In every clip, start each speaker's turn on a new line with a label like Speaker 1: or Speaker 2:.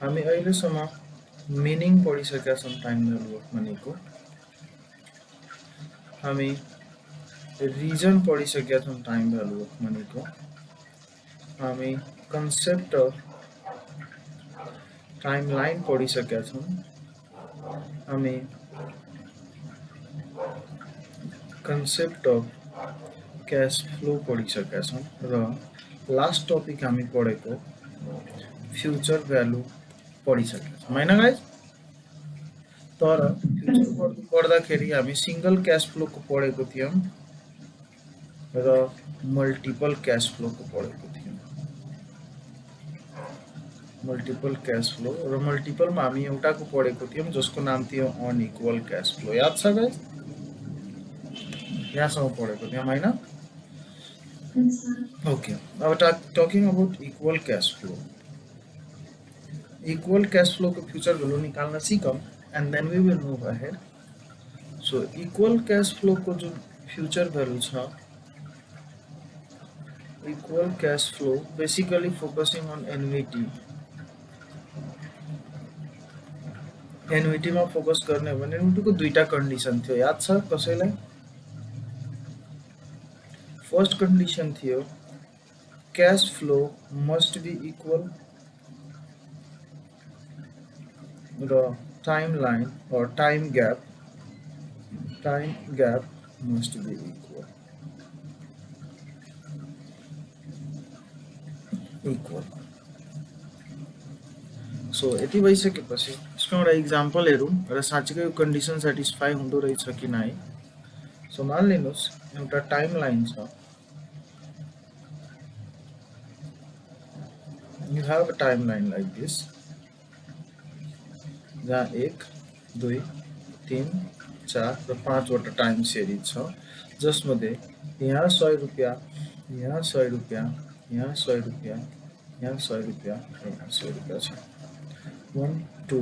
Speaker 1: हामी अहिलेसम्म मिनिङ पढिसकेका छौँ टाइम भ्यालु अफ मनीको। हामी रिजन पढिसकेका छौँ टाइम भ्यालु अफ मनीको। हामी कन्सेप्ट अफ टाइमलाइन पढिसकेका छौँ। हामी कन्सेप्ट अफ क्यास फ्लो पढिसकेका छौँ र लास्ट टपिक हामी पढेको फ्युचर भ्यालु पढिसकेका छौँ हैन गाइज। तर फ्युचर पढ्दाखेरि हामी सिंगल क्यास फ्लोको पढेको थियौँ र मल्टिपल क्यास फ्लोको पढेको थियौँ। मल्टिपल क्यास फ्लो र मल्टिपलमा हामी एउटाको पढेको थियौँ जसको नाम थियो अनइक्वल क्यास फ्लो। याद छ गाइज? यहाँसम्म पढेको थियौँ हैन? ओके, अब talking about equal cash flow. Equal cash फ्लोको फ्युचर भ्यालु निकाल्न सिकौँ and then we will move ahead. So equal cash फ्लोको जुन फ्युचर भ्यालु छ, equal cash flow basically focusing on annuity. एन्युटीमा फोकस गर्ने हो भने एन्युटीको दुईटा कन्डिसन थियो, याद छ कसैलाई? फर्स्ट कन्डिसन थियो cash flow must be equal र timeline or time gap must be equal. So यति भइसकेपछि यसको एउटा इक्जाम्पल हेरौँ र साँच्चीकै यो कन्डिसन सेटिस्फाई हुँदो रहेछ कि नै। सो मानिलिनुहोस् एउटा टाइमलाइन छ। You have a timeline like this, जहाँ 1, 2, 3, 4 र 5 वटा टाइम सिरिज छ, जसमध्ये यहाँ 100 रुपियाँ, यहाँ 100 रुपियाँ, यहाँ 100 रुपियाँ, यहाँ 100 रुपियाँ र यहाँ 100 रुपियाँ छ। 1, 2,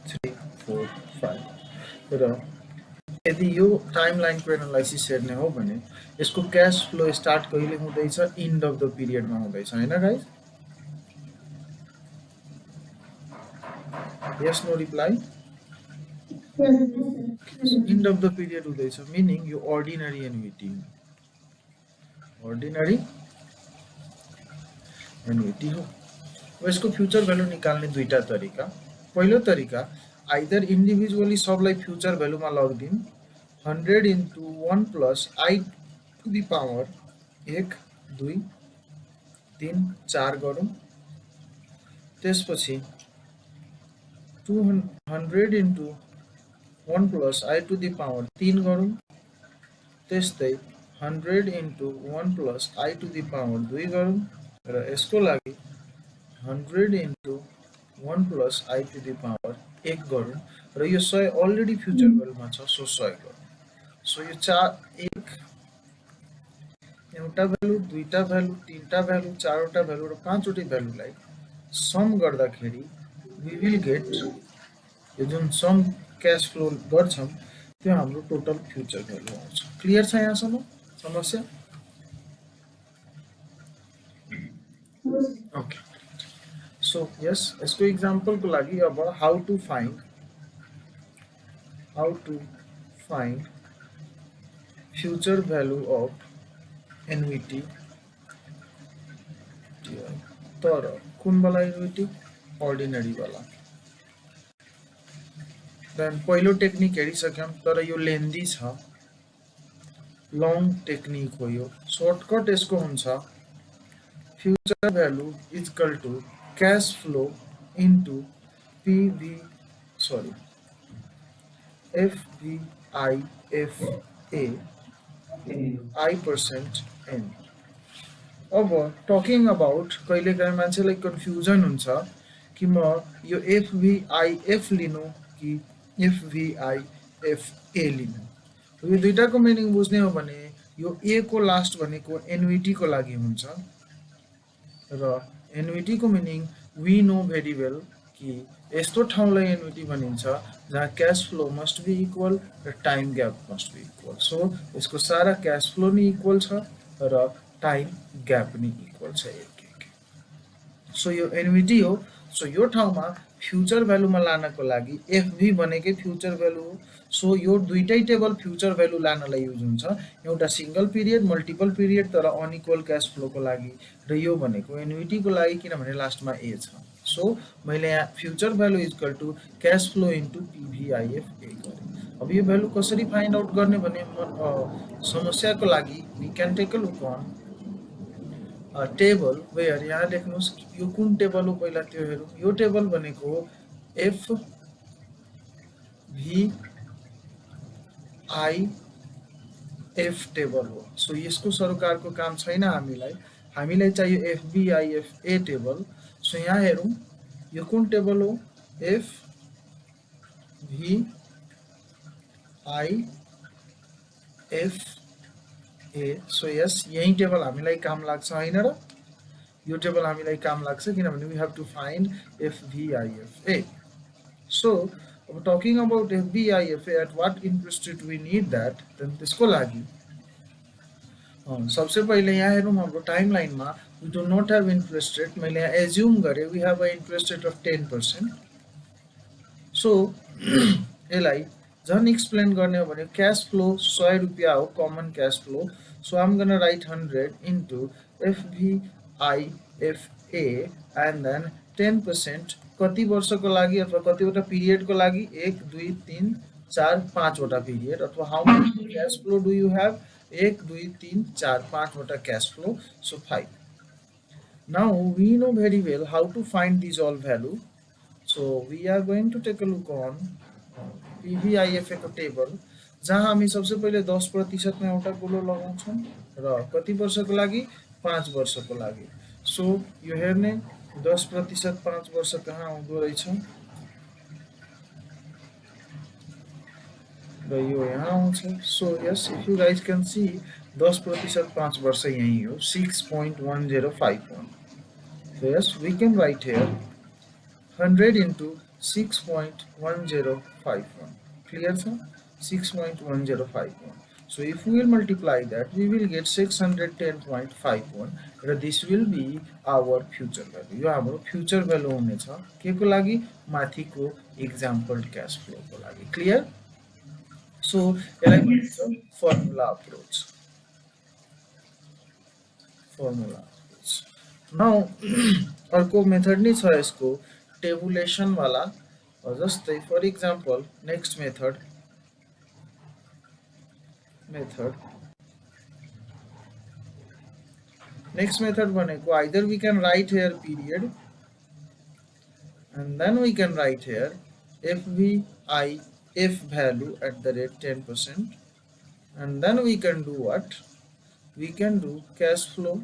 Speaker 1: 3, 4, 5 र यदि यो टाइमलाइनको एनालाइसिस हेर्ने हो भने यसको क्यास फ्लो स्टार्ट कहिले हुँदैछ? इन्ड अफ द पिरियडमा हुँदैछ हैन guys? Yes no reply? End of the period हुँदैछ, मिनिङ यो अर्डिनरी एन्युटी हो। अर्डिनरी एन्युटी हो। यसको फ्युचर भ्यालु निकाल्ने दुईटा तरिका। पहिलो तरिका आइदर इन्डिभिजुअली सबलाई फ्युचर भ्यालुमा लगिदिउँ, 100 into 1 plus I to the power 1, 2, 3, 4 गरौँ। त्यसपछि 200 into 1 plus I to the power 3 गरौँ। त्यस्तै 100 into 1 plus I to the power 2 गरौँ र यसको लागि 100 into 1 plus I to the power 1 गरौँ र यो 100 अलरेडी फ्युचर भ्यालुमा छ, सो 100 गरौँ। सो यो 1 एउटा भ्यालु, दुईटा भ्यालु, तीनटा भ्यालु, चारवटा भ्यालु र पाँचवटा भ्यालुलाई सम गर्दाखेरि वी विल गेट, यो जुन सम क्यास फ्लो गर्छौँ त्यो हाम्रो टोटल फ्युचर भ्यालु आउँछ। क्लियर छ यहाँसम्म समस्या? ओके, सो यस, यसको इक्जाम्पलको लागि अब how to find future value of annuity. तर कुन वाला एन्युटी? अर्डिनरी वाला। देन पहिलो टेक्निक हेरिसक्यौँ, तर यो लेन्दी छ, लङ टेक्निक हो यो। सर्टकट यसको हुन्छ future value is equal to cash flow into FVIFA I% N। अब टकिङ अबाउट कहिलेकाहीँ मान्छेलाई कन्फ्युजन हुन्छ कि म यो FVIF लिनु कि FVIFA लिनु। यो दुईटाको मिनिङ बुझ्ने हो भने यो ए को लास्ट भनेको एन्युटी को लागि हुन्छ र एन्युटी को meaning we know very well कि यस्तो ठाउँलाई एन्युटी भनिन्छ जहाँ cash flow must be equal र time gap must be equal. So यसको सारा क्यास फ्लो नि इक्वल छ र टाइम ग्याप नि इक्वल छ एक। सो यो एन्युटी हो। सो यो ठाउँमा फ्युचर भ्यालुमा लानको लागि एफभी भनेकै फ्युचर भ्यालु हो। सो यो दुईटै टेबल फ्युचर भ्यालु लानलाई युज हुन्छ, एउटा सिंगल पिरियड मल्टिपल पिरियड तर अनइक्वल क्यास फ्लोको लागि, र यो भनेको एन्युटीको लागि किनभने लास्टमा ए छ। सो मैले यहाँ future value equal to cash flow into PVIF A गरेँ। अब यो भ्यालु कसरी फाइन्ड आउट गर्ने भने समस्याको लागि we can take a look on table where, यहाँ लेख्नुहोस् यो कुन टेबल हो पहिला त्यो हेरौँ। यो टेबल भनेको F V I F table हो। सो यसको सरोकारको काम छैन हामीलाई चाहियो एफबिआईएफ ए टेबल। सो यहाँ हेरौँ यो कुन टेबल हो, F V I F A. So यस यही टेबल हामीलाई काम लाग्छ हैन र, यो टेबल हामीलाई काम लाग्छ किनभने we have to find FVIF A. So अब talking about FVIF A at what interest rate we need that, then त्यसको लागि सबसे पहिले यहाँ हेरौँ हाम्रो टाइमलाइनमा we do not have interest rate. मैले यहाँ एज्युम गरेँ we have a interest rate of 10%। So यसलाई झन् एक्सप्लेन गर्ने हो भने क्यास फ्लो 100 रुपियाँ हो, common cash flow. So I'm gonna write 100 into FVIF A and then 10% कति वर्षको लागि अथवा कतिवटा पिरियडको लागि, 1 2 3 4 5 वटा पिरियड, अथवा how many cash flow do you have, 1 2 3 4 5 वटा cash flow. So 5. Now we know very well how to find these all value. So we are going to take a look on PVIFA को table, जहाँ हामी सबसे पहिले 10% मा एउटा गोलो लगाउँछौँ र कति वर्षको लागि, 5 वर्षको लागि। सो यो हेर्ने 10% 5 वर्ष कहाँ आउँदो रहेछ र यो यहाँ आउँछ। So yes if you guys can see 10% 5 वर्ष यही हो, 6.1051। So yes, we can write here 100 into 6.1051. Clear sir? 6.1051. So if we will multiply that, we will get 610.51. This will be our future value. यो हाम्रो future value हुनेछ के को लागि, माथिको example cash flow को लागि। Clear? So यसलाई भनिन्छ formula approach. Formula. नाउ अर्को मेथड नै छ यसको, टेबुलेसन वाला। जस्तै फर इक्जाम्पल नेक्स्ट मेथड भनेको either we can write here period and then we can write here FVIF value at the rate 10% and then we can do what, we can do cash flow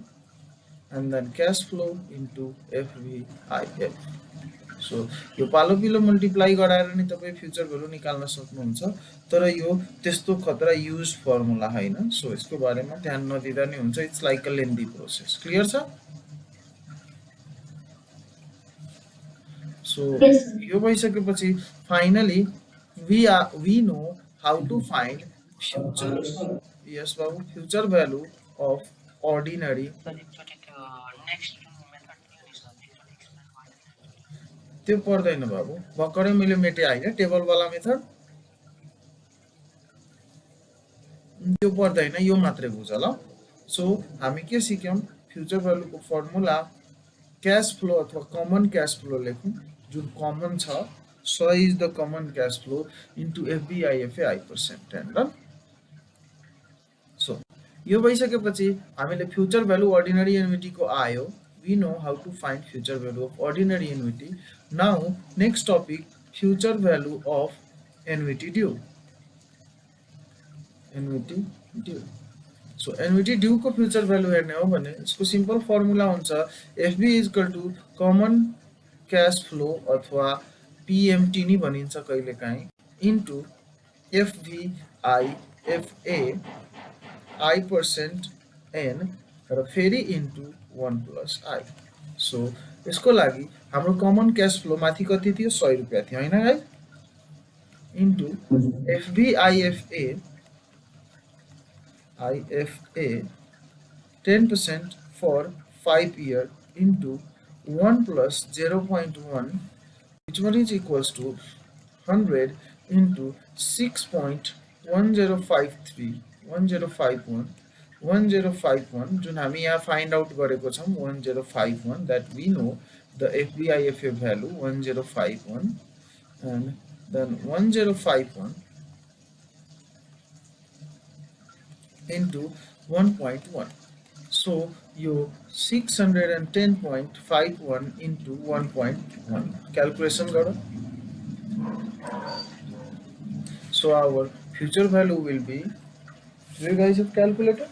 Speaker 1: and then cash flow into FVIF. So यो पालो पिलो multiply गराएर नि तपाई future value निकाल्न सक्नुहुन्छ, तर यो त्यस्तो खतरा युज फर्मुला हैन। सो यसको बारेमा ध्यान नदिँदा नि हुन्छ, it's like a lengthy process. Clear छ? सो यो भइसकेपछि finally we know how to find future, yes बाबु, फ्युचर भ्यालु अफ ordinary। त्यो पर्दैन बाबु, भर्खरै मैले मेटे हैन टेबल वाला मेथड, त्यो पर्दैन, यो मात्रै बुझ ल। सो हामी के सिक्यौं, फ्युचर भ्यालुको फर्मुला क्याश फ्लो अथवा कमन क्याश फ्लो लेखौं, जुन कमन छ। 100 is the common cash flow into FVIFA I%, हैन। सो यो भइसकेपछि हामीले फ्युचर भ्यालु अर्डिनरी एन्युटी को आयो। We know how to find future value of ordinary annuity. Now next topic, future value of annuity due. Annuity due. So annuity due को future value हेर्ने हो भने यसको सिम्पल फर्मुला हुन्छ FB is equal to common cash flow अथवा PMT नि भनिन्छ कहिलेकाहीँ, into FVIFA I% N र फेरि into 1 plus I। सो यसको लागि हाम्रो कमन क्याश फ्लो माथि कति थियो, 100 रुपियाँ थियो हैन guys, into FVIFA 10% for 5 year इन्टु 1 plus 0.1, which one is equals to 100 into 6.1053 1051 1051 जुन हामी यहाँ फाइन्ड आउट गरेको छौं 1051 that we know the FVIFA value 1051 and then 1051 into 1.1. So you 610.51 into 1.1 calculation garo. So our future value will be, do you guys have calculator?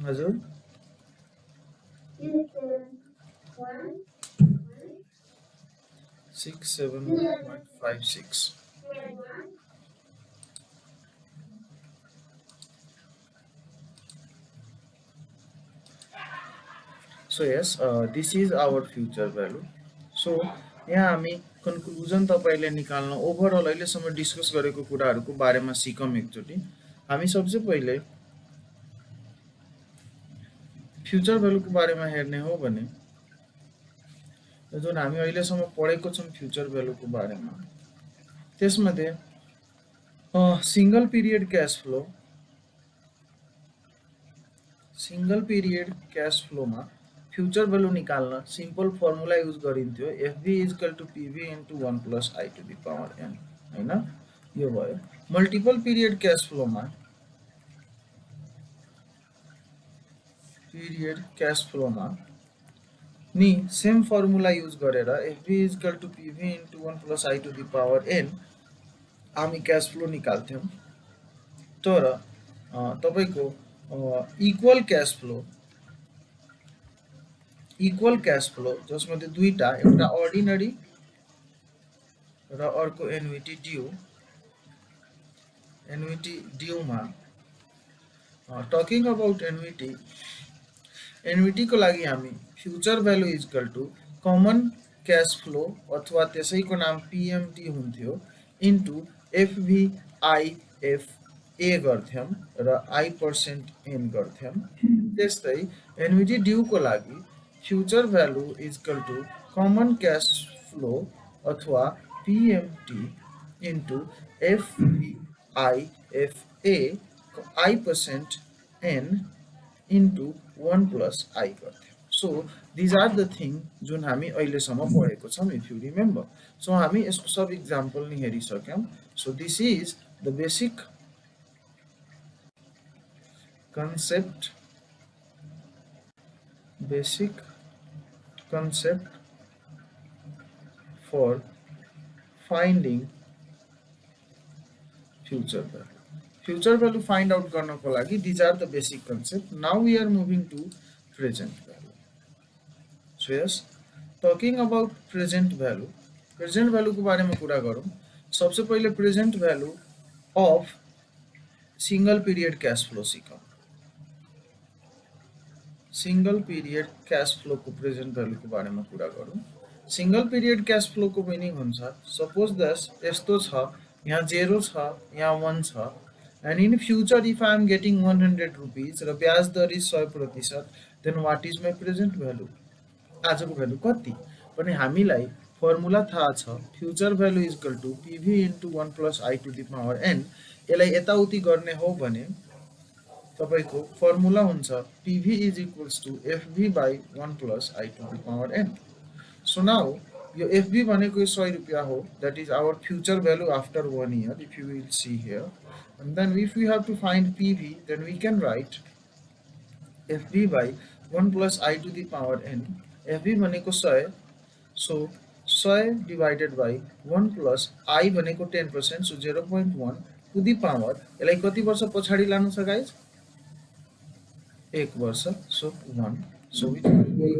Speaker 1: Hazur 67.56. So yes, this is our future value. So यहाँ हामी conclusion तपाईले निकाल्न overall अहिलेसम्म discuss गरेको कुराहरुको बारेमा सिकौं एकचोटी। हामी सबसे पहिले फ्युचर भ्यालुको बारेमा हेर्ने हो भने जुन हामी अहिलेसम्म पढेको छौं फ्युचर भ्यालुको बारेमा त्यसमध्ये सिंगल पिरियड क्याश फ्लोमा फ्युचर भ्यालु निकाल्न सिम्पल फर्मुला युज गरिन्थ्यो FV = PV * 1 + I to the power n हैन यो भयो। मल्टिपल पिरियड क्याश फ्लोमा नि सेम फर्मुला युज गरेर FV = PV * 1 + I to the power n हामी क्याश फ्लो निकाल्थ्यौं। तर तपाईको इक्वल क्याश फ्लो जसमध्ये दुईटा एउटा अर्डिनरी र अर्को एन्युटी ड्यू मा टकिङ अबाउट एन्युटी को लागि हामी future value = common cash flow अथवा त्यसैको नाम PMT हुन्थ्यो इन्टु FVIFA गर्थ्यौं र I% गर्थ्यौं। त्यस्तै एन्युटी ड्यू को लागि future value = common cash flow अथवा PMT इन्टु FVIFA को I% इन्टु 1 + I गर्थ्यौं। So these are the thing जुन हामी अहिलेसम्म पढेको छौं if you remember. So हामी यसको सब एक्जाम्पल नि हेरिसक्यौं। So this is the basic concept for finding future value. Future value find out गर्नको लागि these are the basic concept. Now we are moving to present value. So yes, talking about present value को बारेमा कुरा गरौँ। सबसे पहिले present value of single period cash flow सिकौं। Single period cash flow को प्रेजेन्ट भ्यालु को बारेमा कुरा गरौँ। सिंगल पिरियड क्याश फ्लो को मिनिङ हुन्छ सपोज दैट यस्तो छ यहाँ 0 छ यहाँ 1 छ and in future if I am getting 100 rupees र ब्याज दर 100% then what is my present value? आजको भ्यालु कति पनि हामीलाई फर्मुला थाहा छ future value = PV * 1 + I to the power n। यसलाई यताउति गर्ने हो भने तपाईको फर्मुला हुन्छ PV = FV / 1 + I to the power n। So now यो FV भनेको 100 रुपैयाँ हो, that is our future value after 1 year if you will see here, and then if we have to find PV then we can write FV / 1 + I to the power n। FV भनेको 100, so 100 divided by 1 plus I भनेको 10%, so 0.1 to the power यसलाई कति वर्ष पछाडी लानु छ guys 1 वर्ष, so 1, so it will be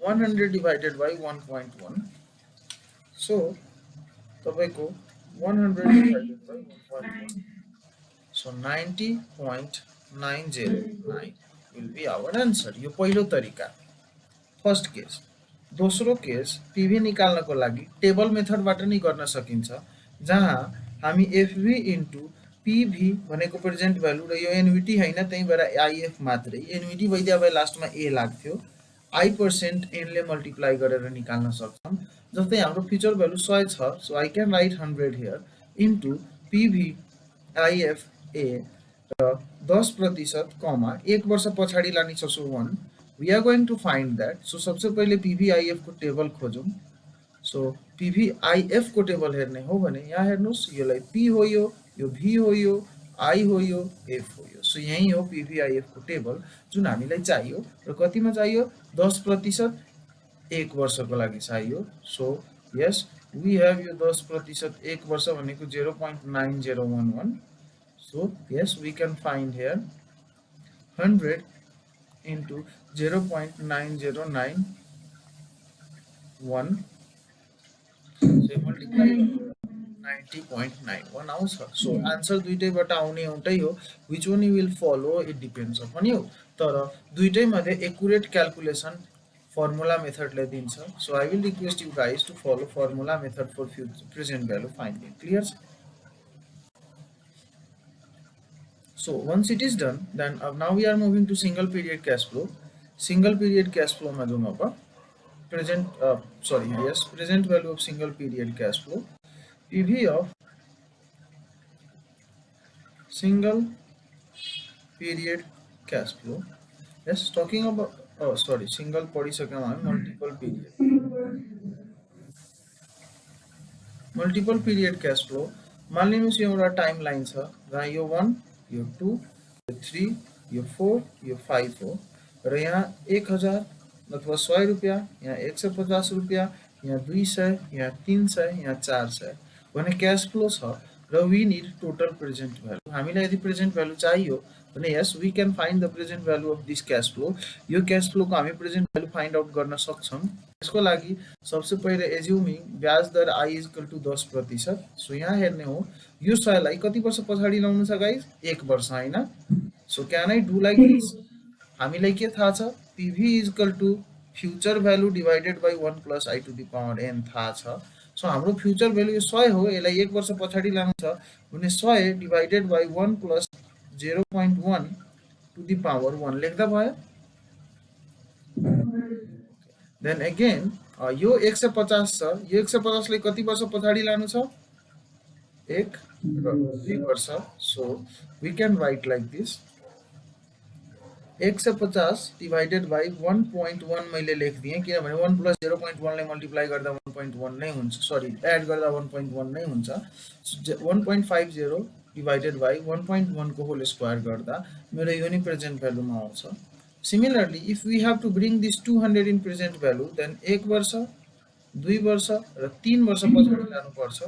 Speaker 1: 100 divided by 1.1, so तपाईको 100 divided by 1.1, so 90.909 will be our answer। यो पहिलो तरिका फर्स्ट केस। दोस्रो केस पीभी निकाल्नको लागि टेबल मेथडबाट नै गर्न सकिन्छ, जहाँ हामी एफभी इन्टु पीभी भनेको प्रेजेन्ट भ्यालु र यो एनभिटी हैन, त्यही भएर आइएफ मात्रै, एनभिटी भइदिया भए लास्टमा ए लाग्थ्यो, I% एनले मल्टिप्लाई गरेर निकाल्न सक्छौं। जस्तै हाम्रो फ्युचर भ्यालु 100 छ, so I can write 100 here into PV IF A र 10% कमा 1 वर्ष पछाडि लाने छ, so 1 we are going to find that. So सबसे पहिले PVIF को टेबल खोजौं। सो PVIF को टेबल हेर्ने हो भने यहाँ हेर्नुस्, योलाई P हो, यो V हो, यो I हो, यो F हो, यो सो यही हो PVIF को टेबल जुन हामीलाई चाहियो र कतिमा चाहियो 10% 1 वर्षको लागि चाहियो। सो यस वी हैव यो 10% 1 वर्ष भनेको 0.9011। So yes we can find here 100 into 0.9091, so multiply 90.91 आउँछ। सो आन्सर दुईटैबाट आउने एउटै हो, which one you will follow it depends upon you, तर दुईटै मध्ये एक्युरेट क्याल्कुलेसन फर्मुला मेथडले दिन्छ। So I will request you guys to follow formula method for present value finding. Clear? So once it is done, then now we are moving to single period cash flow. Single period cash flow में जो मापा present value of single period cash flow, PV of single period cash flow. Yes, talking about single multiple period cash flow. मान लिनुस् यो एउटा timeline छ जहाँ यो 1 यो 2 यो 3 यो 4 यो 5 हो र यहाँ 1000 अथवा 100 रुपैयाँ, यहाँ 150 रुपैयाँ, यहाँ 200, यहाँ 300, यहाँ 400 भने क्याश फ्लो छ र we need total present value. हामीलाई यदि प्रेजेन्ट भ्यालु चाहियो भने yes we can find the present value of this cash flow. यो क्याश फ्लोको हामी प्रेजेन्ट भ्यालु फाइन्ड आउट गर्न सक्छौं। यसको लागि सबसे पहिले एज्युमिङ ब्याज दर I is equal to 10%। So यहाँ हेर्ने हो यो 100 लाई कति वर्ष पछाडि ल्याउनु छ गाइज? 1 वर्ष हैन। So can I do like this? हामीलाई के थाहा छ? PV is equal to future value divided by 1 plus I to the power n थाहा छ। सो हाम्रो फ्युचर भ्यालु यो 100 हो, यसलाई 1 वर्ष पछाडि ल्याउनु छ भने 100 divided by 1 plus 0.1 to the power 1 लेख्दा भयो। देन अगेन यो 150 छ, यो 150 लाई कति वर्ष पछाडि लानु छ? 1 र 2 वर्ष। So we can write like this 150 divided by 1.1 मैले लेखिदिएँ किनभने 1 प्लस 0.1 लाई मल्टिप्लाई गर्दा 1.1 नै हुन्छ, सरी एड गर्दा 1.1 नै हुन्छ। 1.50 डिवाइडेड बाइ 1.1 को होल स्क्वायर गर्दा मेरो यो नि प्रेजेन्ट भ्यालुमा आउँछ। Similarly, if we have to bring this 200 in present value, then 1 वर्ष, 2 वर्ष र 3 वर्ष पछाडि लानु पर्छ।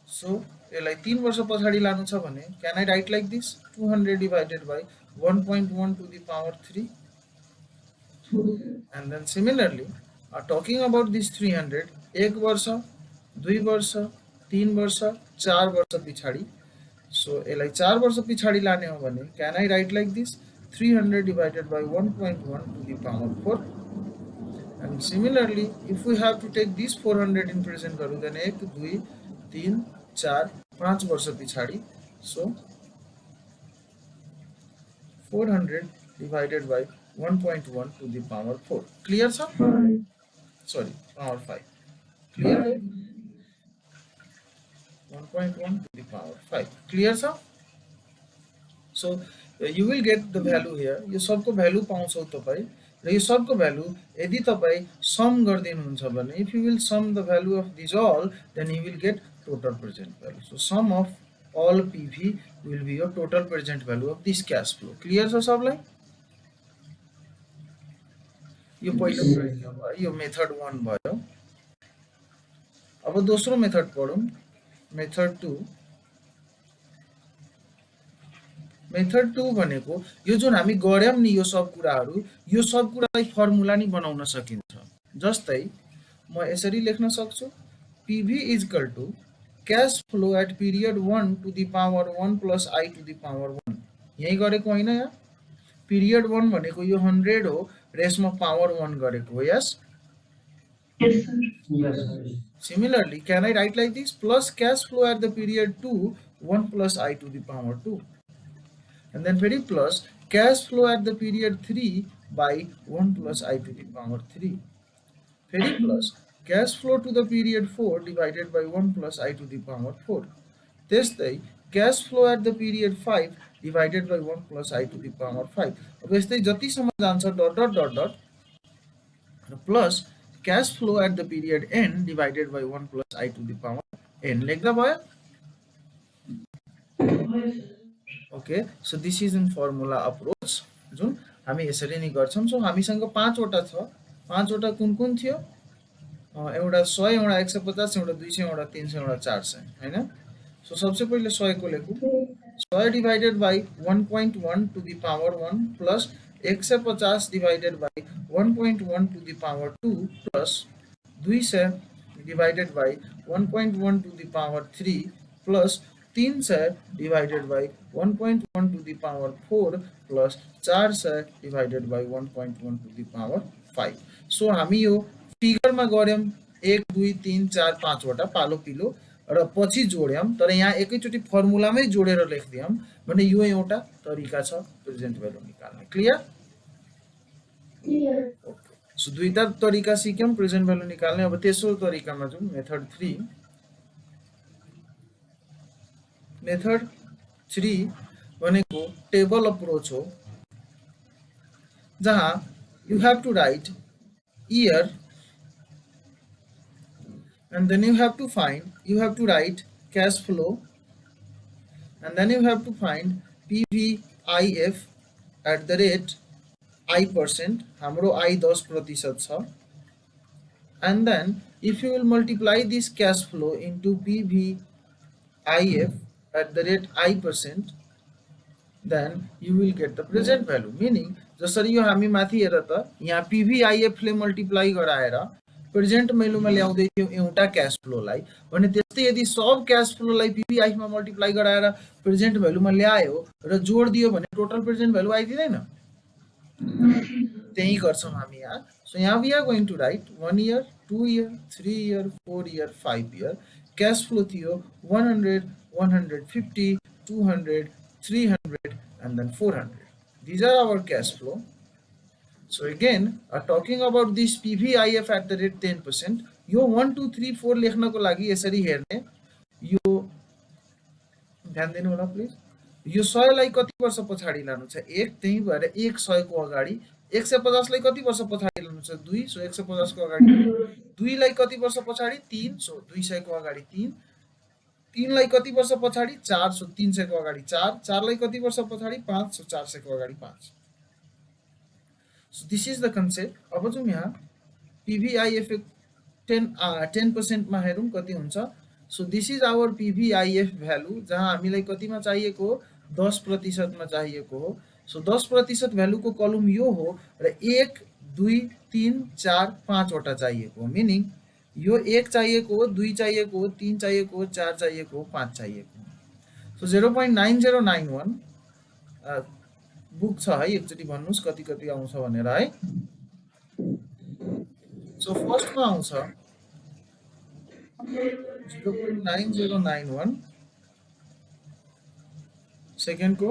Speaker 1: सो यसलाई 3 वर्ष पछाडि लानु छ भने can I write like this? 200 divided by 1.1 to the power 3. And then similarly, talking about this 300, 1 वर्ष, 2 वर्ष, 3 वर्ष, 4 वर्ष पछाडि। सो यसलाई 4 वर्ष पछाडि लाने हो भने can I write like this? 300 divided by 1.1 to the power 4. And similarly, if we have to take this 400 in present value, then 1, 2, 3, 4, 5 वर्ष पछाडि। So 400 divided by 1.1 to the power 4. Clear sir? Sorry, power 5. Clear? 1.1 to the power 5. Clear sir? So you will get the value here. यो सबको value पाउँछौ तपाई र यो सबको value यदि तपाई सम गर्दिनुहुन्छ भने if you will sum the value of these all, then you will get total present value. So sum of all PV will be your total present value of this cash flow. Clear छ सबलाई? यो पहिलो यो method 1 भयो। अब दोस्रो method पढौं, method 2। Method 2 भनेको यो जुन हामी गर्यौं नि यो सब कुरालाई फर्मुला नि बनाउन सकिन्छ। जस्तै म यसरी लेख्न सक्छु PV is equal to cash flow at period 1 to the power 1 plus I to the power 1। यही गरेको हैन यहाँ? पिरियड 1 भनेको यो 100 हो र यसमा पावर 1 गरेको हो। यस
Speaker 2: Yes, sir. Yes, sir.
Speaker 1: Similarly, can I write like this? Plus cash flow at the period 2, 1 plus I to the power 2. And then very plus cash flow at the period 3 by 1 plus I to the power 3. Very plus cash flow to the period 4 divided by 1 plus I to the power 4. त्यस्तै cash flow at the period 5 divided by 1 plus I to the power 5. अब यस्तै जतिसम्म जान्छ dot dot dot dot plus cash flow at the period n divided by 1 plus I to the power n लेख्दा भयो. Okay, so this is in formula approach जुन हामी यसरी नै गर्छौं. सो हामीसँग 5 वटा छ. 5 वटा कुन कुन थियो? एउटा 100, एउटा 150, एउटा 200, एउटा 300, एउटा 400 हैन. सो सबसे पहिले 100 को लेखौं. 100 divided by 1.1 to the power 1 plus 150 divided by 1.1 to the power 2 plus 200 divided by 1.1 to the power 3 plus 300 divided by 1.1 to the power 4 plus 400 divided by 1.1 to the power 5. So हामी यो फिगरमा गर्यौं 1 2 3 4 5 वटा पालो पिलो र पछि जोड्यौं. तर यहाँ एकैचोटी फर्मुलामै जोडेर लेख्दियौं भने यो एउटा तरिका छ प्रेजेन्ट भ्यालु निकाल्ने. क्लियर?
Speaker 2: क्लियर.
Speaker 1: सो दुईटा तरिका सिक्यौं प्रेजेन्ट भ्यालु निकाल्ने. अब तेस्रो तरिकामा जाउँ. मेथड 3. मेथड 3 भनेको टेबल अप्रोच हो जहाँ you have to write year and then you have to write cash flow and then you have to find PVIF at the rate I%. हाम्रो I 10% छ. And then if you will multiply this cash flow into PVIF at the rate I%, then you will get the present value. Meaning जसरी यो हामी माथि हेर त यहाँ PVIF ले मल्टिप्लाई गराएर प्रेजेन्ट भ्यालुमा ल्याउँदै थियो एउटा क्याश फ्लोलाई भने त्यस्तै यदि सब क्याश फ्लोलाई PVIF मा मल्टिप्लाई गराएर प्रेजेन्ट भ्यालुमा ल्यायो र जोड दियो भने टोटल प्रेजेन्ट भ्यालु आइदिदैन. त्यही गर्छौं हामी यहाँ. सो यहाँ we are going to write 1 year, 2 year, 3 year, 4 year, 5 year. Cash flow थियो 100, 150, 200, 300 and then 400. These are our cash flow. So again, talking about this PVIF at the rate 10%, यो 1 2 3 4 लेख्नको लागि यसरी हेर्ने. यो ध्यान दिनु होला प्लिज. यो 100 लाई कति वर्ष पछाडी लानु छ? 1. त्यही भएर 100 को अगाडि. 150 लाई कति वर्ष पछाडी लानु छ? 2. सो 150 को अगाडि 2 लाई कति वर्ष पछाडी? 3. सो 200 को अगाडि 3. 3 लाई कति वर्ष पछाडी? 4. सो 300 को अगाडि 4. 4 लाई कति वर्ष पछाडी? 5. सो 400 को अगाडि 5. So this is the concept. अब जाउँ यहाँ PVIF 10% मा हेरौँ कति हुन्छ. So this is our PVIF value जहाँ हामीलाई कतिमा चाहिएको हो? 10% मा चाहिएको हो. So 10% भ्यालुको कलम यो हो र 1 2 3 4 5 वटा चाहिएको हो. मिनिङ यो 1 चाहिएको हो, 2 चाहिएको हो, 3 चाहिएको हो, 4 चाहिएको हो, 5 चाहिएको हो. So 0.9091 बुक छ है. एकचोटी भन्नुस् कति कति आउँछ भनेर है. सो फर्स्ट मा आउँछ 0.9091, सेकेन्ड को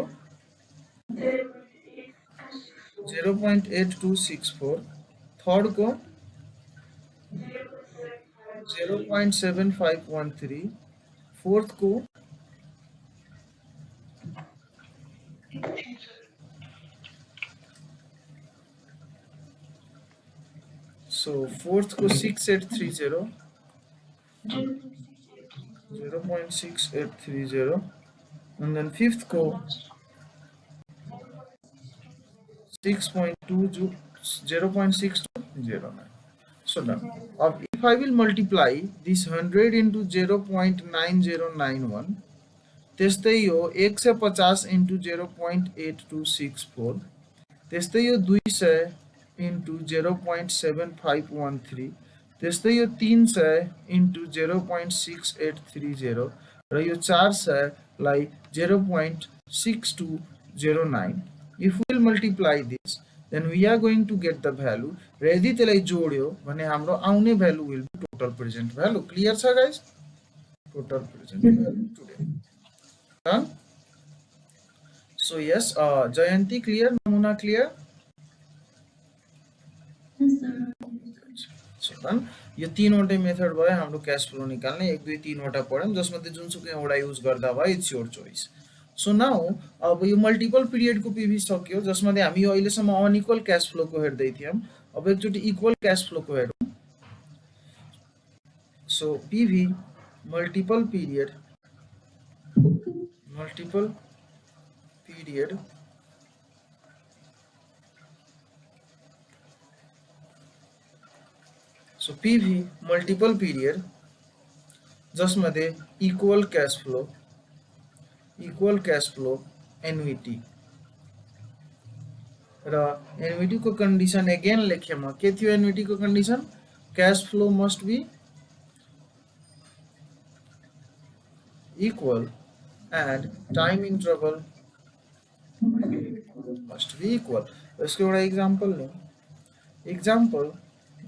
Speaker 1: 0.8264, थर्ड को 0.7513, फोर्थ को 6830, 0.6830 and then fifth को 0.6209. So now if I will multiply this 100 into 0.9091, त्यस्तै यो 150 into 0.8264, त्यस्तै यो 200 into 0.7513, त्यस्तै यो 300 into 0.6830 र यो 400 लाई 0.6209. If we will multiply this, then we are going to get the value र यदि त्यसलाई जोड्यो भने हाम्रो आउने value will be total present value. Clear छ guys? Total present value today. Done? So yes, Jayanti clear? Namuna clear?
Speaker 2: Yes sir.
Speaker 1: So done. यो तीनवटै method भयो हाम्रो क्याश फ्लो निकाल्ने 1 2 3 वटा पढ्यौं जसमध्ये जुनसुकै एउटा युज गर्दा भयो it's your choice. So now अब यो मल्टिपल पिरियड को पीभी सक्यो जसमध्ये हामी यो अहिलेसम्म अनइक्वल क्याश फ्लो को हेर्दै थियौं. अब एकचोटी इक्वल क्याश फ्लो को हेरौं. So PV multiple period So PV multiple period जसमध्ये equal cash flow NVT र NVT को कंडीशन अगेन लेखे म के थियो NVT को condition cash flow must be equal and time interval must be equal. इसको एउटा एग्जांपल लें. एग्जांपल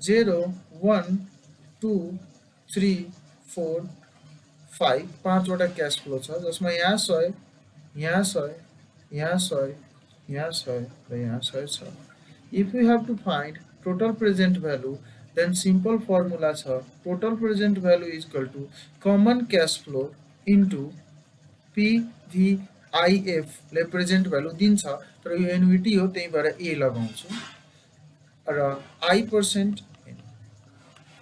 Speaker 1: 0 1 2 3 4 5 पाँचवटा क्याश फ्लो छ जसमा यहाँ 100 यहाँ 100 यहाँ 100 यहाँ 100 र यहाँ 100 छ. If we have to find total present value, then simple formula छ total present value is equal to common cash flow into PVIF ले present value दिन्छ तर यो NVT हो त्यही भएर A लगाउँछु र I%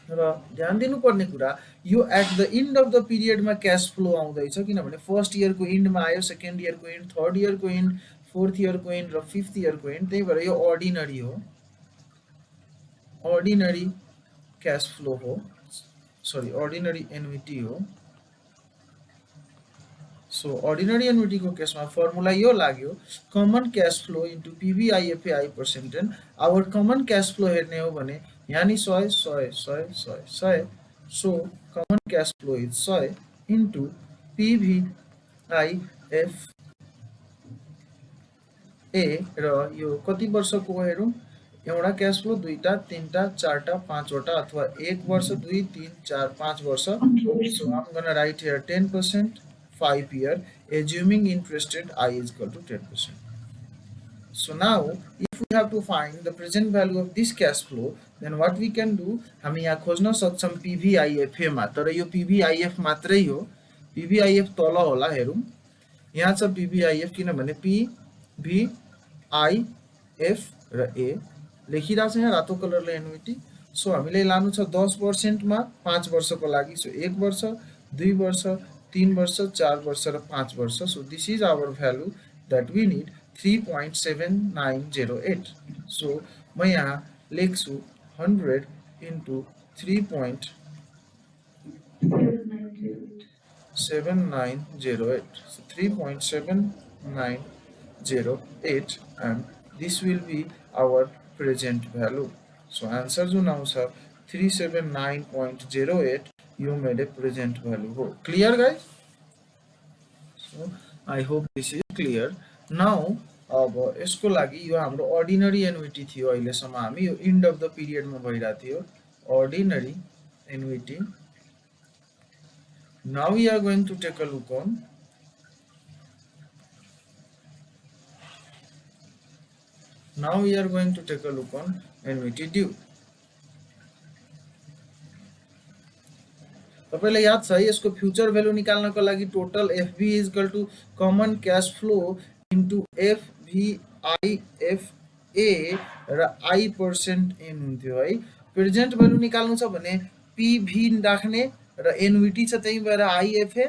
Speaker 1: र ध्यान दिनुपर्ने कुरा यो at the end of the period मा क्याश फ्लो आउँदैछ किनभने फर्स्ट इयर को एन्ड मा आयो सेकेन्ड इयर को एन्ड थर्ड इयर को एन्ड फोर्थ इयर को एन्ड र फिफ्थ इयर को एन्ड त्यही भएर यो अर्डिनरी हो अर्डिनरी क्याश फ्लो हो सरी अर्डिनरी एन्युटी हो. सो अर्डिनरी एन्युटी को केसमा फर्मुला यो लाग्यो common cash flow into PVIFA I%. Our common cash flow हेर्ने हो भने यहाँ नि 100 100 100 100 100. So common cash flow is 100 into PVIFA र यो कति वर्षको हेरौं एउटा क्याश फ्लो दुईटा तीनटा चारटा पाँचवटा अथवा 1 वर्ष 2 3 4 5 वर्ष. So I'm going to write here 10% 5 year assuming interest rate I is equal to 10%. So now if we have to find the present value of this cash flow, then what we can do हामी यहाँ खोज्न सक्छौं PVIFA मा. तर यो PVIF मात्रै हो. PVIF तल होला हेरौं यहाँ छ PVIF किनभने PVIF र A लेखिरहेको छ यहाँ रातो कलरले एन्युटी. सो हामीले लानु छ 10% मा 5 वर्षको लागि. सो 1 वर्ष 2 वर्ष 3 वर्ष 4 वर्ष र 5 वर्ष. So this is our value that we need 3.7908. So म यहाँ लेख्छु 100 into 3.7908. So 3.7908 and this will be our present value. So answer जो आउँछ 379.08 यो मेरो present value हो. Clear guys? So I hope this is clear. Now अब यसको लागि यो हाम्रो अर्डिनरी एन्युटी थियो अहिलेसम्म हामी यो एन्ड अफ द पिरियड मा भइरा थियो ordinary annuity. Now we are going to take a look on annuity due. तपाईलाई याद छ यसको फ्युचर भ्यालु निकाल्नको लागि total FV is equal to common cash flow into FVIFA र I% N हुन्थ्यो है. प्रेजेन्ट भ्यालु निकाल्नु छ भने PV राख्ने र एन्युटी छ त्यही भएर IFA.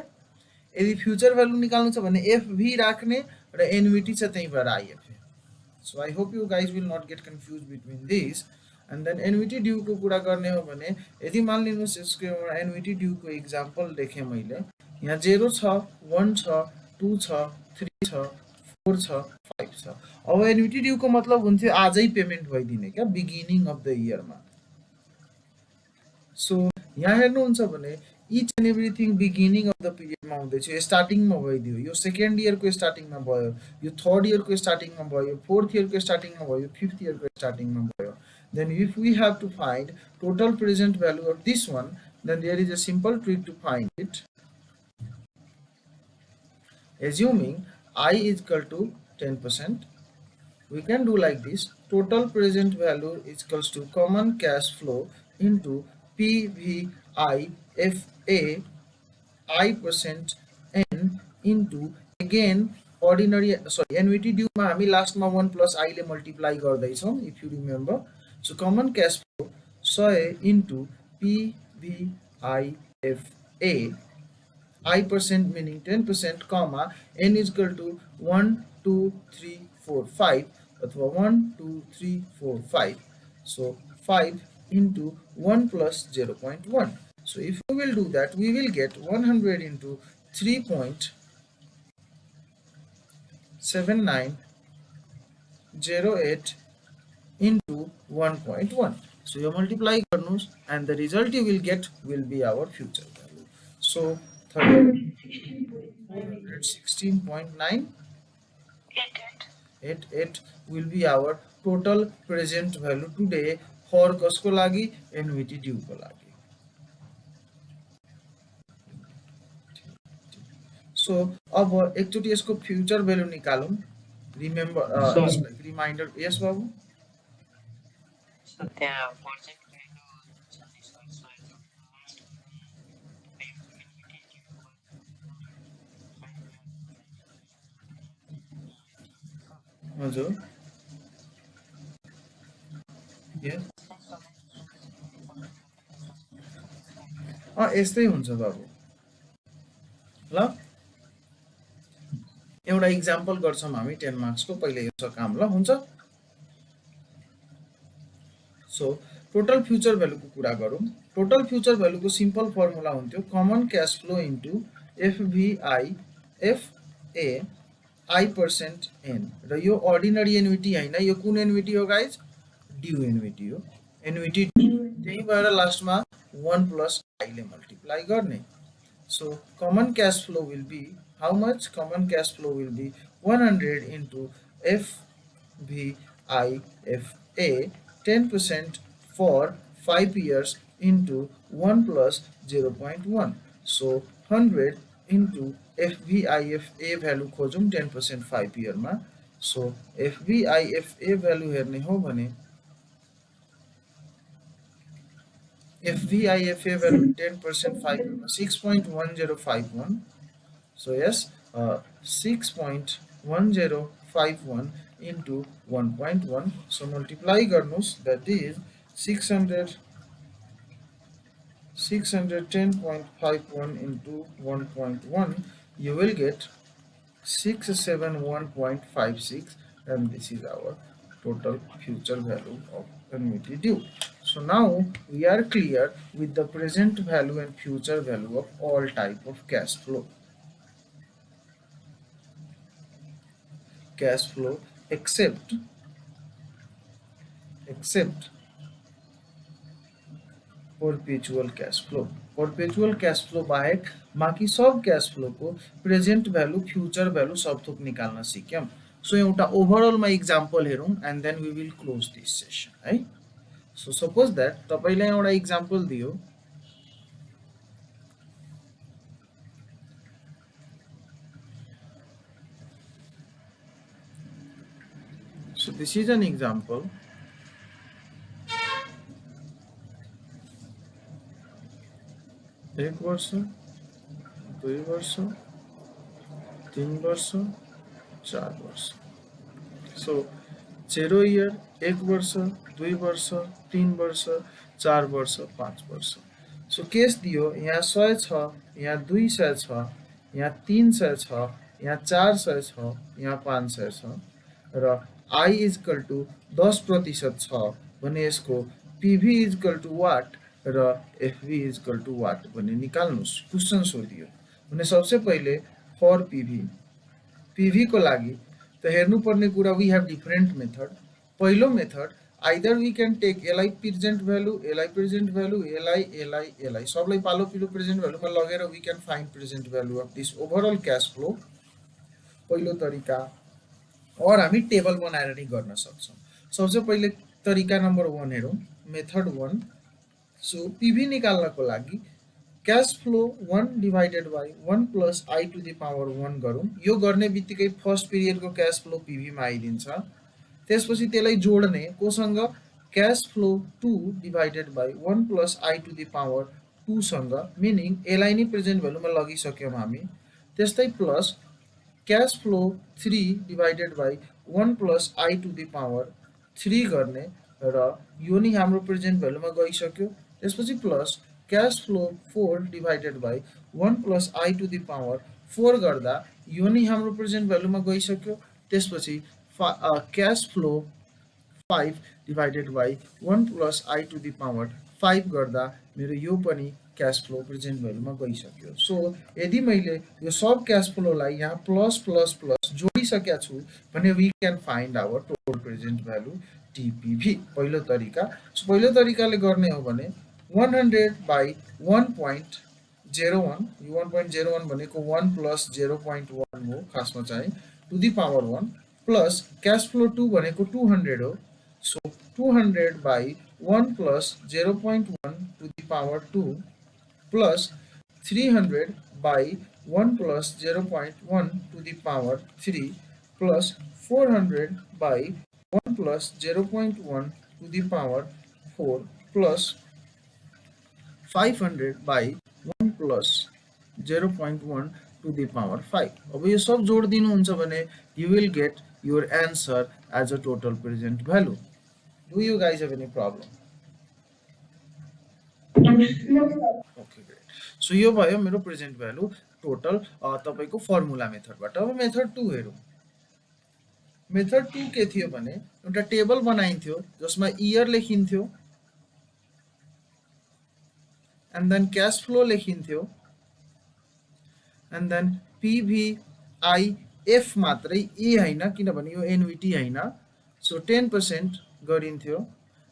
Speaker 1: यदि फ्युचर भ्यालु निकाल्नु छ भने FV राख्ने र एन्युटी छ त्यही भएर IFA. So I hope you guys will not get confused between these. And then annuity due को कुरा गर्ने हो भने यदि मान लिनुस् यसको एउटा annuity due को एग्जांपल देखे मैले यहाँ 0 छ 1 छ 2 छ 3 छ 4 छ 5 छ. अब annuity due को मतलब हुन्थ्यो आजै पेमेन्ट भइदिने क्या बिगिनिङ अफ द इयर मा. सो यहाँ हेर्नुहुन्छ भने each and everything beginning of the पिरियडमा हुँदैछ, यो स्टार्टिङमा भइदियो, यो सेकेन्ड इयरको स्टार्टिङमा भयो, यो थर्ड इयरको स्टार्टिङमा भयो, फोर्थ इयरको स्टार्टिङमा भयो, फिफ्थ इयरको स्टार्टिङमा भयो. Then if we have to find total present value of this one, then there is a simple trick to find it. Assuming I is equal to 10%, we can do like this: total present value is equals to common cash flow into PVIFA I% N into again ordinary annuity due मा हामी लास्टमा 1 plus I ले multiply गर्दैछौँ, if you remember. So common cash flow 100 into PVIFA I% meaning 10%, comma N is equal to 1 2 3 4 5 अथवा 1 2 3 4 5. So 5 into 1 plus 0.1. So if we will do that, we will get 100 into 3.7908 into 1.1. So you multiply garnus and the result you will get will be our future value. So 416.988 will be our total present value today for कसको लागि, annuity due को लागि. So अब एकचोटी यसको future value निकालौं. Remember reminder. Yes बाबु. हजुर. यस्तै हुन्छ बाबु. ल एउटा इक्जाम्पल गर्छौं हामी 10 मार्क्स को. पहिले यो काम ल हुन्छ. सो टोटल फ्युचर भ्यालु को कुरा गरौं. टोटल फ्युचर भ्यालु को सिम्पल फर्मुला हुन्थ्यो common cash flow into FVIFA I% N. र यो अर्डिनरी एन्युटी हैन, यो कुन एन्युटी हो गाइज? ड्यू एन्युटी हो. एन्युटी त्यही भएर लास्टमा 1 plus I ले मल्टिप्लाई गर्ने. So common cash flow will be how much? Common cash flow will be 100 into FVIFA 10% for 5 years into 1 plus 0.1. So 100 into FVIFA value खोजौं 10% 5 year मा. So FVIFA value हेर्ने हो भने FVIFA value 10% 5 year 6.1051. So yes, 6.1051 into 1.1. So multiply garnus, that is 610.51 into 1.1. You will get 671.56, and this is our total future value of annuity due. So now we are clear with the present value and future value of all type of cash flow. Cash flow except perpetual cash flow. perpetual cash flow बाहेक बाँकी सब cash flow को present value, future value सब थोक निकाल्न सिक्यौं. So एउटा overall मा example हेरौं and then we will close this session है. So suppose that तपाईले एउटा एक्जाम्पल दियो. So this is an example. एक वर्ष, 2 वर्ष, 3 वर्ष, 4 वर्ष. So 0 year, 1 वर्ष, 2 वर्ष, 3 वर्ष, 4 वर्ष, 5 वर्ष. So केस दियो यहाँ 100 छ, यहाँ 200 छ, यहाँ 300 छ, यहाँ 400 छ, यहाँ 500 छ र I is equal to 10% छ भने यसको PV is equal to what र FV is equal to what भन्ने निकाल्नुस्. क्वेशन सोधियो भने सबसे पहिले फर PV को लागि त हेर्नु पर्ने कुरा वी हैव डिफरेंट मेथड. पहिलो method either we can take li present value, li सबलाई पालो पिलो present value मा लगेर we can find present value of this overall cash flow पहिलो तरिका। और हामी टेबल बनाएर नि गर्न सक्छौं। सबसे पहिले तरिका नम्बर 1 हेरौं, मेथड 1। सो पीभी निकाल्नको लागि cash flow 1 divided by 1 plus I to the power 1 गरौं। यो गर्ने बित्तिकै फर्स्ट पिरियडको क्याश फ्लो पीभी मा आइदिन्छ। त्यसपछि त्यसलाई जोड्ने कोसँग, cash flow 2 divided by 1 plus I to the power 2 सँग, मिनिङ यसलाई नि प्रेजेन्ट भ्यालुमा लगिसक्यौं हामी। त्यस्तै plus cash flow 3 divided by 1 plus I to the power 3 गर्ने र यो नि हाम्रो प्रेजेन्ट भ्यालुमा गइसक्यो। त्यसपछि plus cash flow 4 divided by 1 plus I to the power 4 गर्दा यो नि हाम्रो प्रेजेन्ट भ्यालुमा गइसक्यो। त्यसपछि cash flow 5 divided by 1 plus I to the power 5 गर्दा मेरो यो पनि क्याश फ्लो प्रेजेन्ट भ्यालुमा गइसक्यो। सो यदि मैले यो सब क्याश फ्लोलाई यहाँ प्लस प्लस प्लस जोडिसकेका छु भने we can find our total present value TPV, पहिलो तरिका। सो पहिलो तरिकाले गर्ने हो भने 100 बाइ 1.01, यो 1.01 भनेको 1 प्लस 0.1 हो खासमा चाहिँ, to the power 1 plus cash flow 2 भनेको 200 हो। So 200 by 1 plus 0.1 to the power 2 plus 300 by 1 plus 0.1 to the power 3 plus 400 by 1 plus 0.1 to the power 4 plus 500 by 1 plus 0.1 to the power 5. अब यो सब जोड दिनुहुन्छ भने you will get your answer as a total present value. Do you guys have any problem? Okay, great. So यो भयो मेरो present value total तपाईको formula मेथडबाट। अब मेथड 2 हेरौं। मेथड 2 के थियो भने एउटा टेबल बनाइन्थ्यो जसमा इयर लेखिन्थ्यो and then cash flow लेखिन्थ्यो and then PVIF मात्रै, ए हैन किनभने यो एन्युटी हैन। सो 10% गरिन्थ्यो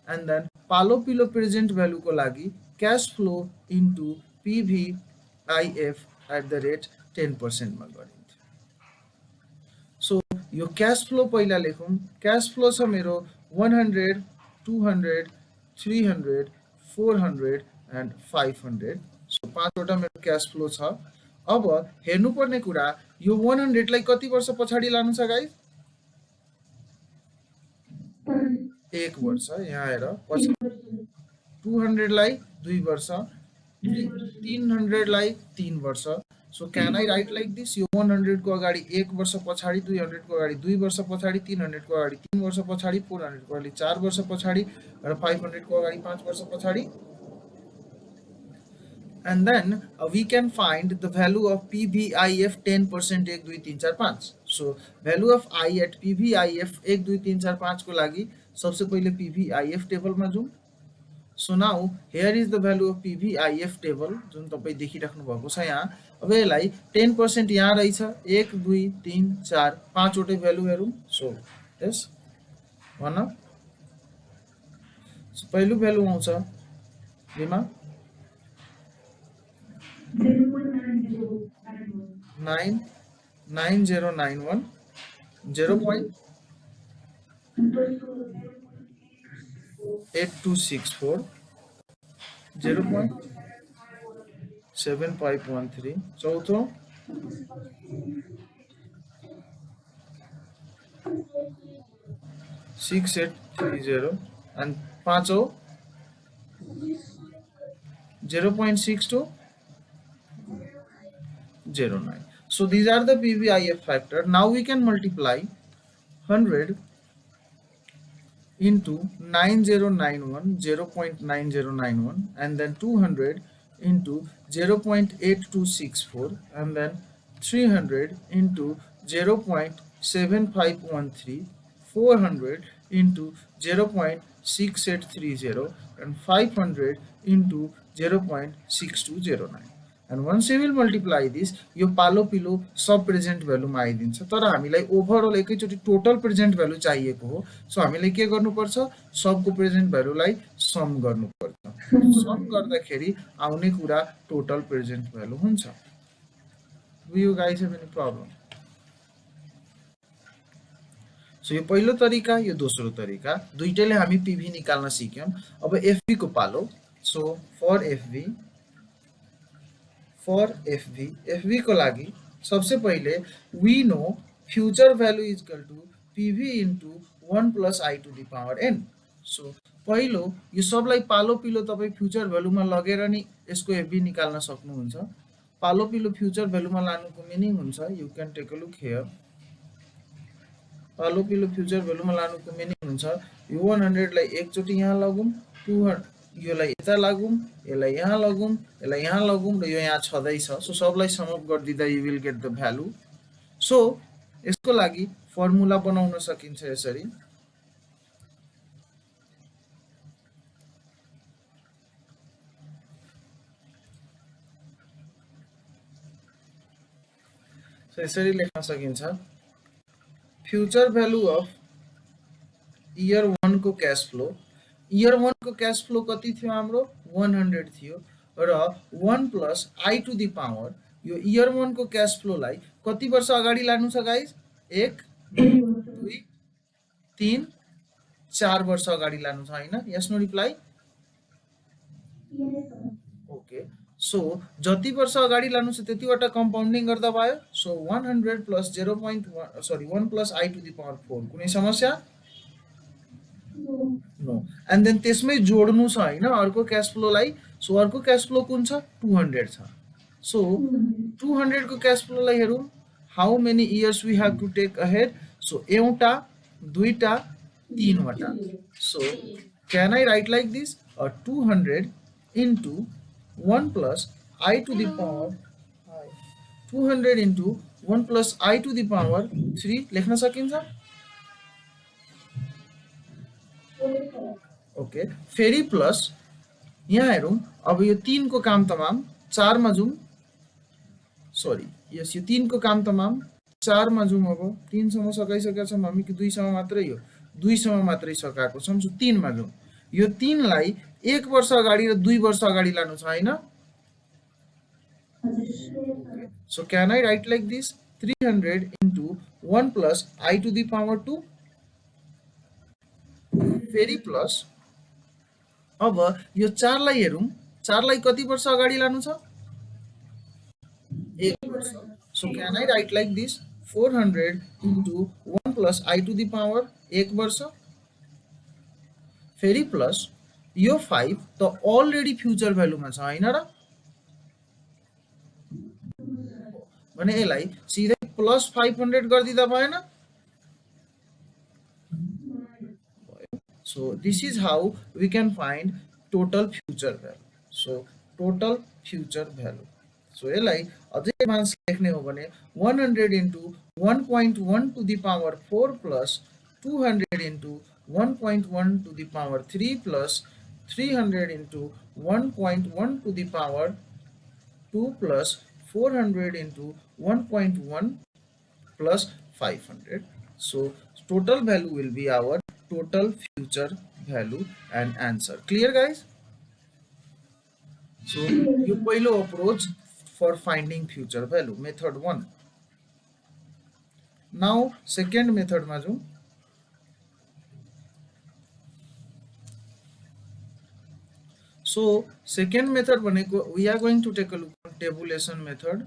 Speaker 1: and then पालो पिलो प्रेजेन्ट भ्यालु को लागि cash flow into PVIF at the rate 10% मा गरिन्थ्यो। सो यो क्याश फ्लो पहिला लेखौं। क्याश फ्लो छ मेरो 100, 200, 300, 400 and 500। सो 5 वटा मेरो क्याश फ्लो छ। अब हेर्नु पर्ने कुरा यो 100 लाई कति वर्ष पछाडी लानु छ गाइस? 1 वर्ष। यहाँ हेर, पछि 200 लाई 2 वर्ष, 300 लाई 3 वर्ष। So can I write like this? यो 100 को अगाडि 1 वर्ष पछाडी, 200 को अगाडि 2 वर्ष पछाडी, 300 को अगाडि 3 वर्ष पछाडी, 400 को अगाडि 4 वर्ष पछाडी र 500 को अगाडि 5 वर्ष पछाडी। And then we can find the value of PVIF 10% 1 2 3 4 5. So value of I at PVIF 1 2 3 4 5 को लागि सबसे पहिले PVIF टेबल मा जाउँ। So now here is the value of PVIF table जुन तपाई देखिराख्नु भएको छ यहाँ। अब यसलाई 10% यहाँ रहेछ, 1 2 3 4 5 वटै भ्यालु हेरौँ। सो यस भन। सो पहिलो भ्यालु आउँछ लिमा 9091 0.8264 0.7513 चौथो 6830 and पाँचौ 0.6209. So these are the PVIF factor. Now we can multiply 100 into 9091 0.9091 and then 200 into 0.8264 and then 300 into 0.7513, 400 into 0.6830 and 500 into 0.6209. And once you will multiply this, यो पालो पिलो सब present भ्यालुमा आइदिन्छ। तर हामीलाई overall एकैचोटि total present value चाहिएको हो। So हामीले के गर्नुपर्छ, सबको प्रेजेन्ट भ्यालुलाई सम गर्नुपर्छ। सम गर्दाखेरि आउने कुरा टोटल प्रेजेन्ट भ्यालु हुन्छ। Do you guys have any problem? So यो पहिलो तरिका, यो दोस्रो तरिका, दुईटैले हामी पिभी निकाल्न सिक्यौं। अब एफभी को पालो। सो फर एफभी को लागि सबसे पहिले we know future value is equal to PV into 1 plus I to the power N. So पहिलो यो सबलाई पालो पिलो तपाईँ फ्यूचर भ्यालुमा लगेर नि यसको एफभी निकाल्न सक्नुहुन्छ। पालो पिलो फ्यूचर भ्यालुमा लानुको मिनिङ हुन्छ, you can take a look here. पालो पिलो फ्यूचर भ्यालुमा लानुको मिनिङ हुन्छ, यो 100 लाई एकचोटि यहाँ लगौँ, 200 योलाई यता लगौँ, यसलाई यहाँ लगौँ, यसलाई यहाँ लगौँ र यो यहाँ छँदैछ। सो सबलाई सम अप गरिदिँदा you will get the value. So यसको लागि फर्मुला बनाउन सकिन्छ यसरी। सो यसरी लेख्न सकिन्छ, फ्यूचर भ्यालु अफ इयर 1 को क्याश फ्लो। इयर 1 को क्याश फ्लो कति थियो हाम्रो, 100 थियो र 1 plus I to the power, यो इयर 1 को क्याश फ्लोलाई कति वर्ष अगाडि लानु छ गाइज, 1 2 3 4 वर्ष अगाडि लानु छ हैन? Yes no reply? Okay. So जति वर्ष अगाडि लानु छ त्यतिवटा कम्पाउन्डिङ गर्दा भयो। So 100 plus 0.1 sorry 1 plus I to the power 4, कुनै समस्या? नो। एन्ड देन त्यसमै जोड्नु छ हैन अर्को क्याश फ्लोलाई। सो अर्को क्याश फ्लो कुन छ, 200 छ। सो 200 को क्याश फ्लोलाई हेरौँ, how many years we have to take ahead. So एउटा, दुईटा, तीनवटा। So can I write like this, 200 into 1 plus I to the power 200 into 1 plus I to the power 3 लेख्न सकिन्छ? ओके। फेरि प्लस यहाँ हेरौँ, अब यो 3 को काम तमाम 4 मा जाउँ, सरी यस यो 3 को काम तमाम 4 मा जाउँ। अब 3 सम्म सकाइसकेका छौँ हामी कि 2 सम्म मात्रै हो, 2 सम्म मात्रै सकाएको छौँ। सो 3 मा जाउँ, यो 3 लाई 1 वर्ष अगाडि र 2 वर्ष अगाडि लानु छ हैन? So can I write like this, 300 into 1 plus I to the power 2 फेरि प्लस। अब यो 4 लाई हेरौँ, 4 लाई कति वर्ष अगाडि लानु छ, 1 वर्ष। So can I write like this, 400 into 1 plus I to the power 1 वर्ष। फेरि प्लस यो 5 त अलरेडी फ्यूचर भ्यालुमा छ हैन र? भने यसलाई सिधै प्लस 500 गरिदिँदा भएन? So this is how we can find total future value. So total future value. So यसलाई अझै एडभान्स लेख्ने हो भने 100 into 1.1 to the power 4 plus 200 into 1.1 to the power 3 plus 300 into 1.1 to the power 2 plus 400 into 1.1 plus 500. So total value will be our total future value and answer. Clear guys? So you पहिलो approach for finding future value, method 1. Now second method मा जाउँ। So second method भनेको we are going to take a look at tabulation method.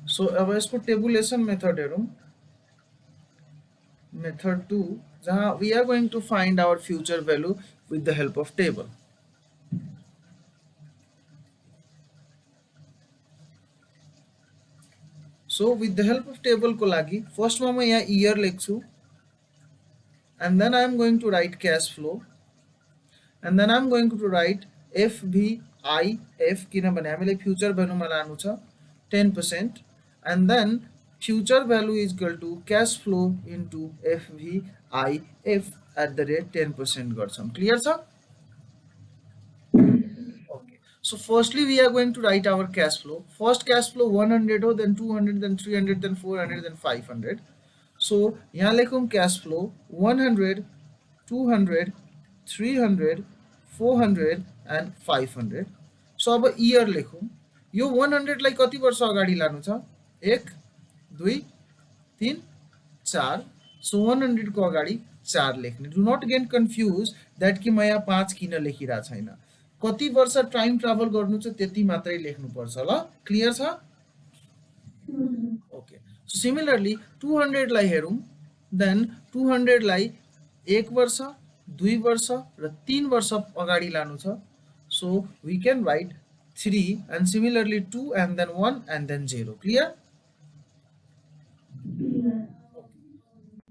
Speaker 1: So अब यसको टेबुलेसन method हेरौँ, method 2, जहाँ we are going to find our future value with the help of table. So with the help of table को लागि first मा म यहाँ year लेख्छु, and then I am going to write cash flow, and then I am going to write FVIF किनभने हामीले future भ्यालुमा लानु छ 10%, and then future value is equal to cash flow into FVIF at the rate 10% गर्छौं clear छ okay so firstly we are going to write our cash flow first cash flow 100 हो then 200 then 300 then 400 then 500 so यहाँ लेखौं cash flow 100 200 300 400 and 500 so अब year लेखौं यो 100 लाई कति वर्ष अगाडि लानु छ 1 2 3 4 so 100 को अगाडि 4 लेख्ने do not get confused that कि म यहाँ 5 किन लेखिरा छैन कति वर्ष टाइम ट्राभल गर्नु छ त्यति मात्रै लेख्नु पर्छ ल क्लियर छ ओके सो सिमिलरली 200 लाई हेरौं देन 200 लाई 1 वर्ष 2 वर्ष र 3 वर्ष अगाडि लानु छ so we can write 3 and similarly 2 and then 1 and then 0 clear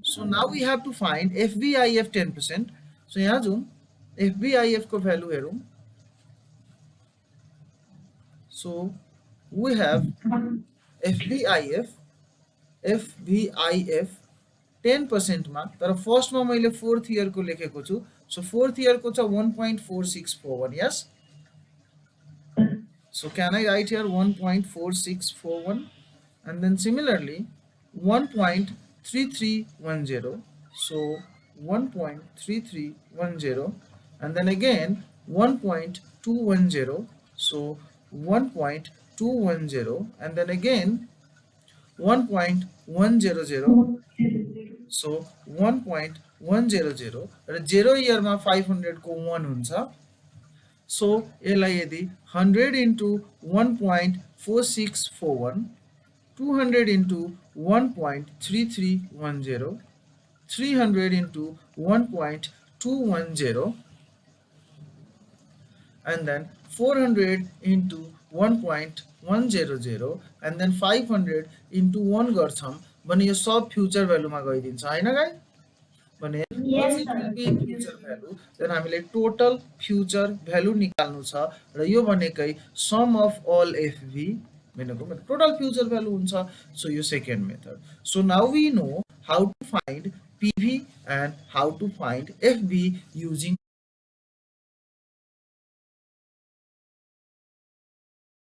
Speaker 1: so now we have to find FVIF 10% so यहाँ जाउँ FVIF को value हेरौं so we have FVIF 10% मा तर फर्स्ट मा मैले 4th इयर को लेखेको छु so 4th इयर को छ 1.4641 yes so can I write here 1.4641 and then similarly 1.3310 so 1.3310 and then again 1.210 so 1.210 and then again 1.100 so 1.100 र 0 इयर मा 500 को 1 हुन्छ so यसलाई यदि 100 into 1.4641 200 into 1.3310 300 into 1.210 and then 400 into 1.100 and then 500 into 1 गर्छौं भने यो सब फ्युचर भ्यालुमा गइदिन्छ हैन गाइस भने once it will be future value then हामीले टोटल फ्युचर भ्यालु निकाल्नु छ र यो भनेकै सम अफ अल एफभी भनेको टोटल फ्युचर भ्यालु हुन्छ सो यो second method so now we know how to find PV and how to find FV using